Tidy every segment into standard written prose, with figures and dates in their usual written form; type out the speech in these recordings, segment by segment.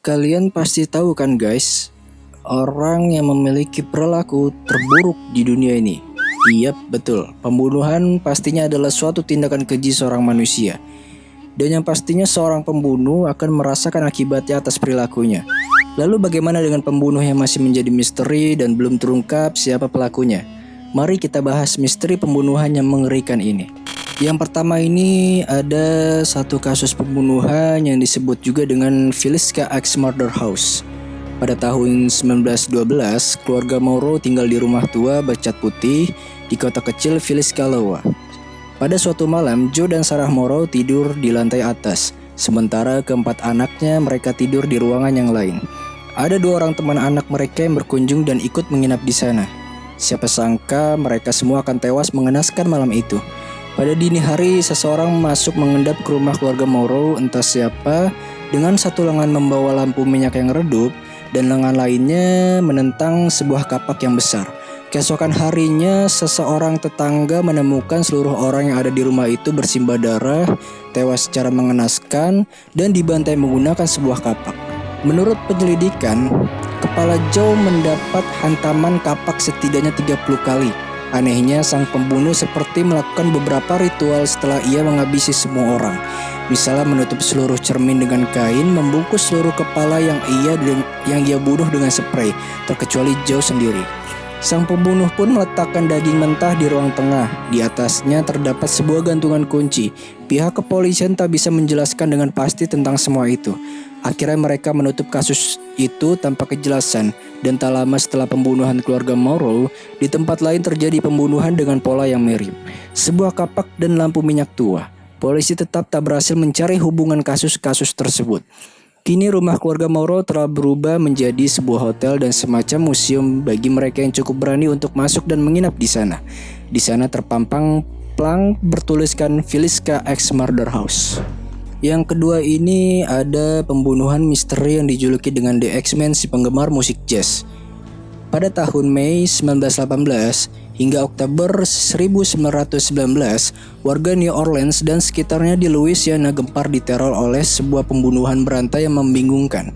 Kalian pasti tahu kan guys, orang yang memiliki perilaku terburuk di dunia ini. Iya betul, pembunuhan pastinya adalah suatu tindakan keji seorang manusia. Dan yang pastinya seorang pembunuh akan merasakan akibatnya atas perilakunya. Lalu bagaimana dengan pembunuh yang masih menjadi misteri dan belum terungkap siapa pelakunya? Mari kita bahas misteri pembunuhan yang mengerikan ini. Yang pertama ini ada satu kasus pembunuhan yang disebut juga dengan Villisca Axe Murder House. Pada tahun 1912, keluarga Morrow tinggal di rumah tua bercat putih di kota kecil Villisca, Iowa. Pada suatu malam, Joe dan Sarah Morrow tidur di lantai atas, sementara keempat anaknya mereka tidur di ruangan yang lain. Ada dua orang teman anak mereka yang berkunjung dan ikut menginap di sana. Siapa sangka mereka semua akan tewas mengenaskan malam itu. Pada dini hari, seseorang masuk mengendap ke rumah keluarga Morrow, entah siapa, dengan satu lengan membawa lampu minyak yang redup dan lengan lainnya menentang sebuah kapak yang besar. Keesokan harinya, seseorang tetangga menemukan seluruh orang yang ada di rumah itu bersimbah darah, tewas secara mengenaskan, dan dibantai menggunakan sebuah kapak. Menurut penyelidikan, kepala Joe mendapat hantaman kapak setidaknya 30 kali. Anehnya, sang pembunuh seperti melakukan beberapa ritual setelah ia menghabisi semua orang. Misalnya menutup seluruh cermin dengan kain, membungkus seluruh kepala yang ia bunuh dengan spray, terkecuali Joe sendiri. Sang pembunuh pun meletakkan daging mentah di ruang tengah. Di atasnya terdapat sebuah gantungan kunci. Pihak kepolisian tak bisa menjelaskan dengan pasti tentang semua itu. Akhirnya mereka menutup kasus itu tanpa kejelasan. Dan tak lama setelah pembunuhan keluarga Morrow, di tempat lain terjadi pembunuhan dengan pola yang mirip. Sebuah kapak dan lampu minyak tua. Polisi tetap tak berhasil mencari hubungan kasus-kasus tersebut. Kini rumah keluarga Morrow telah berubah menjadi sebuah hotel dan semacam museum bagi mereka yang cukup berani untuk masuk dan menginap di sana. Di sana terpampang plang bertuliskan Villisca Axe Murder House. Yang kedua ini ada pembunuhan misteri yang dijuluki dengan The X-Men si penggemar musik jazz. Pada tahun Mei 1918 hingga Oktober 1919, warga New Orleans dan sekitarnya di Louisiana gempar diteror oleh sebuah pembunuhan berantai yang membingungkan.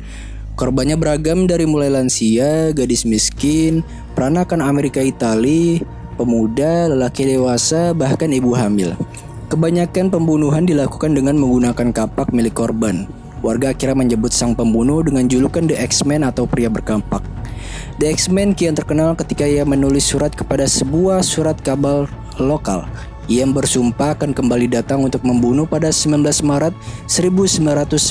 Korbannya beragam dari mulai lansia, gadis miskin, peranakan Amerika Itali, pemuda, lelaki dewasa, bahkan ibu hamil. Kebanyakan pembunuhan dilakukan dengan menggunakan kapak milik korban. Warga akhirnya menyebut sang pembunuh dengan julukan The X-Men atau pria berkampak. The X-Men kian terkenal ketika ia menulis surat kepada sebuah surat kabar lokal. Ia bersumpah akan kembali datang untuk membunuh pada 19 Maret 1919.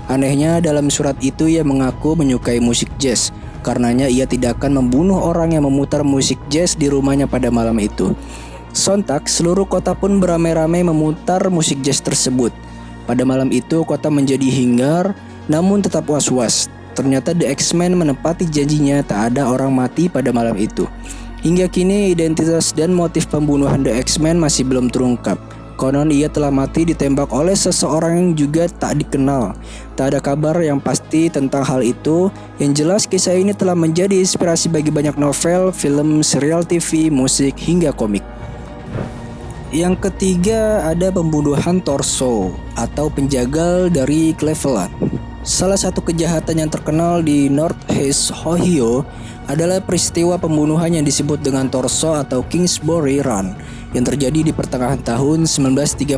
Anehnya dalam surat itu ia mengaku menyukai musik jazz. Karenanya ia tidak akan membunuh orang yang memutar musik jazz di rumahnya pada malam itu. Sontak seluruh kota pun beramai-ramai memutar musik jazz tersebut. Pada malam itu kota menjadi hingar, namun tetap was-was. Ternyata The X-Men menepati janjinya, tak ada orang mati pada malam itu. Hingga kini identitas dan motif pembunuhan The X-Men masih belum terungkap. Konon ia telah mati ditembak oleh seseorang yang juga tak dikenal. Tak ada kabar yang pasti tentang hal itu. Yang jelas kisah ini telah menjadi inspirasi bagi banyak novel, film, serial TV, musik, hingga komik. Yang ketiga ada pembunuhan torso atau penjagal dari Cleveland. Salah satu kejahatan yang terkenal di Northeast Ohio adalah peristiwa pembunuhan yang disebut dengan torso atau Kingsbury Run yang terjadi di pertengahan tahun 1930.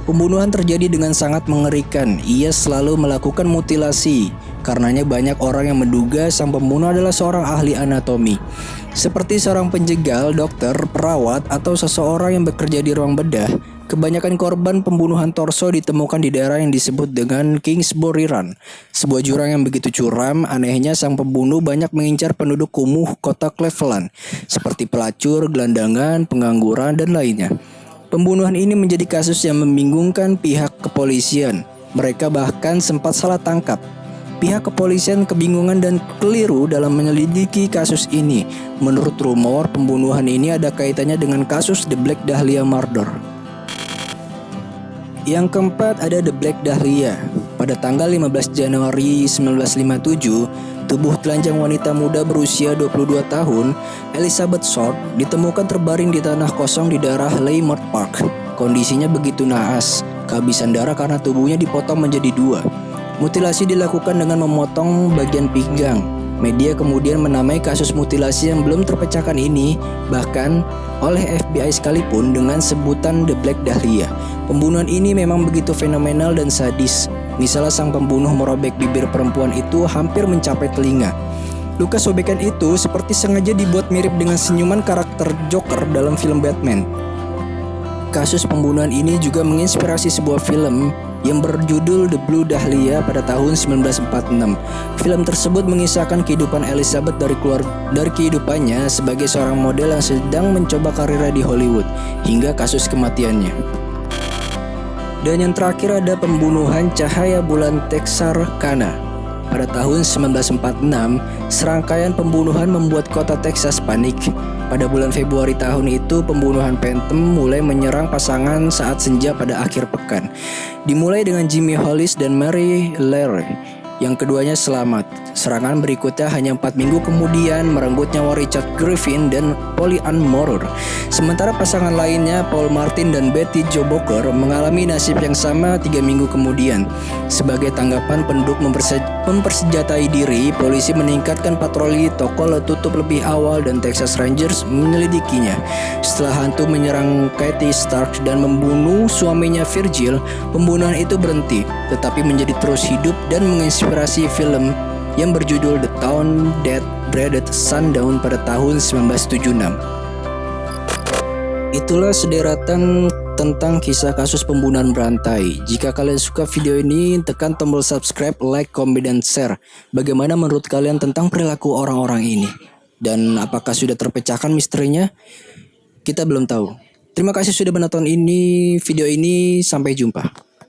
Pembunuhan terjadi dengan sangat mengerikan. Ia selalu melakukan mutilasi. Karenanya banyak orang yang menduga sang pembunuh adalah seorang ahli anatomi. Seperti seorang penjegal, dokter, perawat, atau seseorang yang bekerja di ruang bedah, kebanyakan korban pembunuhan torso ditemukan di daerah yang disebut dengan Kingsbury Run, sebuah jurang yang begitu curam. Anehnya sang pembunuh banyak mengincar penduduk kumuh kota Cleveland, seperti pelacur, gelandangan, pengangguran, dan lainnya. Pembunuhan ini menjadi kasus yang membingungkan pihak kepolisian. Mereka bahkan sempat salah tangkap. Pihak kepolisian kebingungan dan keliru dalam menyelidiki kasus ini. Menurut rumor, pembunuhan ini ada kaitannya dengan kasus The Black Dahlia Murder. Yang keempat ada The Black Dahlia. Pada tanggal 15 Januari 1957, tubuh telanjang wanita muda berusia 22 tahun, Elizabeth Short, ditemukan terbaring di tanah kosong di daerah Leimert Park. Kondisinya begitu naas, kehabisan darah karena tubuhnya dipotong menjadi dua. Mutilasi dilakukan dengan memotong bagian pinggang. Media kemudian menamai kasus mutilasi yang belum terpecahkan ini bahkan oleh FBI sekalipun dengan sebutan The Black Dahlia. Pembunuhan ini memang begitu fenomenal dan sadis. Misalnya sang pembunuh merobek bibir perempuan itu hampir mencapai telinga. Luka sobekan itu seperti sengaja dibuat mirip dengan senyuman karakter Joker dalam film Batman. Kasus pembunuhan ini juga menginspirasi sebuah film yang berjudul The Blue Dahlia pada tahun 1946. Film tersebut mengisahkan kehidupan Elizabeth dari kehidupannya sebagai seorang model yang sedang mencoba karirnya di Hollywood hingga kasus kematiannya. Dan yang terakhir ada pembunuhan Cahaya Bulan Texarkana. Pada tahun 1946, serangkaian pembunuhan membuat kota Texas panik. Pada bulan Februari tahun itu, pembunuhan Phantom mulai menyerang pasangan saat senja pada akhir pekan. Dimulai dengan Jimmy Hollis dan Mary Larry, yang keduanya selamat. Serangan berikutnya hanya 4 minggu kemudian merenggut nyawa Richard Griffin dan Polly Ann Moorer. Sementara pasangan lainnya, Paul Martin dan Betty Jo Boker, mengalami nasib yang sama 3 minggu kemudian. Sebagai tanggapan penduduk mempersenjatai diri, polisi meningkatkan patroli, toko tutup lebih awal dan Texas Rangers menyelidikinya. Setelah hantu menyerang Katie Stark dan membunuh suaminya Virgil, pembunuhan itu berhenti, tetapi menjadi terus hidup dan menginspirasi film yang berjudul The Town That Dreaded Sundown pada tahun 1976. Itulah sederetan tentang kisah kasus pembunuhan berantai. Jika kalian suka video ini, tekan tombol subscribe, like, comment, dan share. Bagaimana menurut kalian tentang perilaku orang-orang ini? Dan apakah sudah terpecahkan misterinya? Kita belum tahu. Terima kasih sudah menonton video ini. Sampai jumpa.